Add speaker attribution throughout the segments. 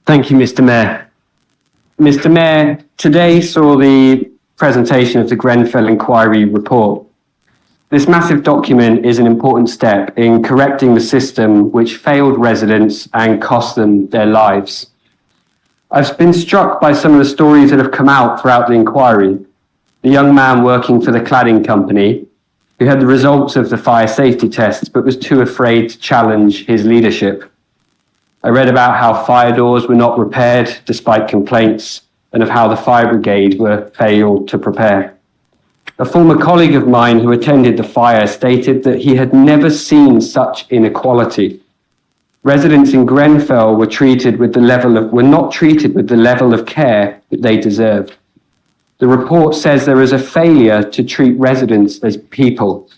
Speaker 1: Thank you, Mr. Mayor. Mr. Mayor, today saw the presentation of the Grenfell Inquiry Report. This massive document is an important step in correcting the system which failed residents and cost them their lives. I've been struck by some of the stories that have come out throughout the inquiry. The young man working for the cladding company who had the results of the fire safety tests but was too afraid to challenge his leadership. I read about how fire doors were not repaired despite complaints and of how the fire brigade were failed to prepare. A former colleague of mine who attended the fire stated that he had never seen such inequality. Residents in Grenfell were not treated with the level of care that they deserved. The report says there is a failure to treat residents as people.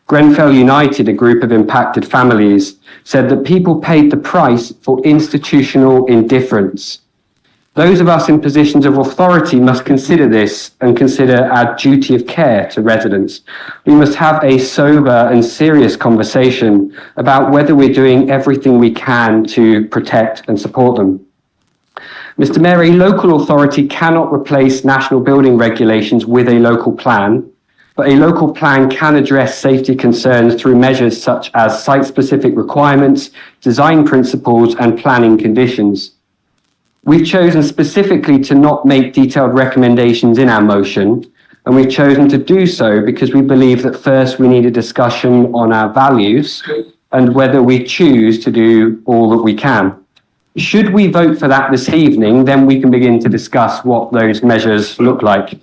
Speaker 1: Grenfell United, a group of impacted families, said that people paid the price for institutional indifference. Those of us in positions of authority must consider this and consider our duty of care to residents. We must have a sober and serious conversation about whether we're doing everything we can to protect and support them. Mr. Mayor, a local authority cannot replace national building regulations with a local plan, but a local plan can address safety concerns through measures such as site-specific requirements, design principles, and planning conditions. We've chosen specifically to not make detailed recommendations in our motion, and we've chosen to do so because we believe that first we need a discussion on our values and whether we choose to do all that we can. Should we vote for that this evening, then we can begin to discuss what those measures look like.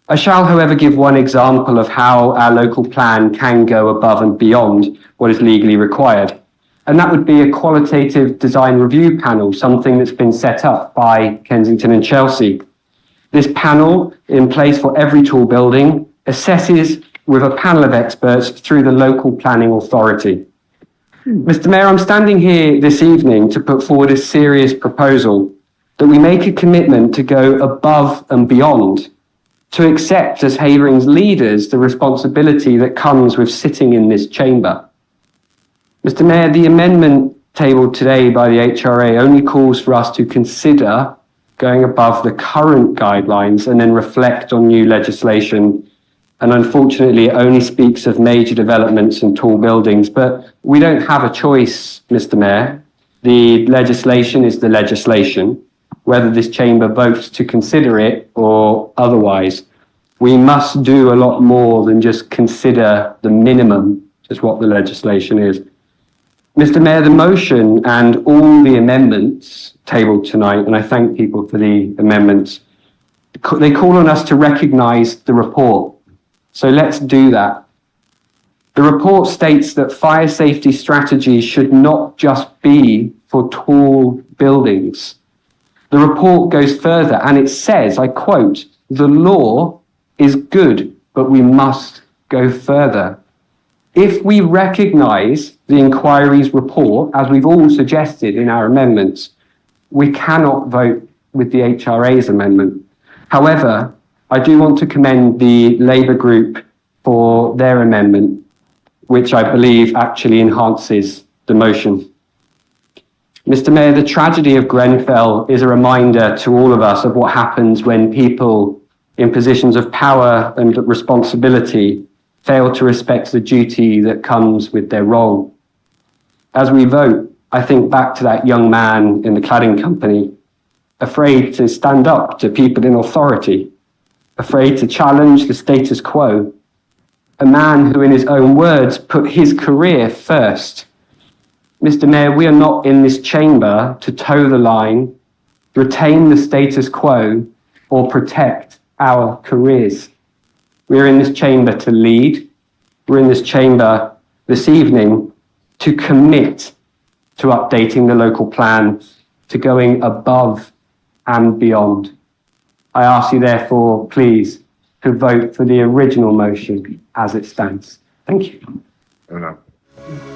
Speaker 1: I shall, however, give one example of how our local plan can go above and beyond what is legally required. And that would be a qualitative design review panel, something that's been set up by Kensington and Chelsea. This panel, in place for every tall building, assesses with a panel of experts through the local planning authority. Mr. Mayor, I'm standing here this evening to put forward a serious proposal that we make a commitment to go above and beyond, to accept as Havering's leaders the responsibility that comes with sitting in this chamber. Mr. Mayor, the amendment tabled today by the HRA only calls for us to consider going above the current guidelines and then reflect on new legislation. And unfortunately, it only speaks of major developments and tall buildings, but we don't have a choice, Mr. Mayor. The legislation is the legislation, whether this chamber votes to consider it or otherwise. We must do a lot more than just consider the minimum, is what the legislation is. Mr. Mayor, the motion and all the amendments tabled tonight, and I thank people for the amendments, they call on us to recognise the report. So let's do that. The report states that fire safety strategies should not just be for tall buildings. The report goes further and it says, I quote, "The law is good, but we must go further." If we recognise the inquiry's report, as we've all suggested in our amendments, we cannot vote with the HRA's amendment. However, I do want to commend the Labour group for their amendment, which I believe actually enhances the motion. Mr. Mayor, the tragedy of Grenfell is a reminder to all of us of what happens when people in positions of power and responsibility fail to respect the duty that comes with their role. As we vote, I think back to that young man in the cladding company, afraid to stand up to people in authority, afraid to challenge the status quo, a man who, in his own words, put his career first. Mr. Mayor, we are not in this chamber to toe the line, retain the status quo, or protect our careers. We're in this chamber to lead. We're in this chamber this evening to commit to updating the local plan, to going above and beyond. I ask you, therefore, please, to vote for the original motion as it stands. Thank you.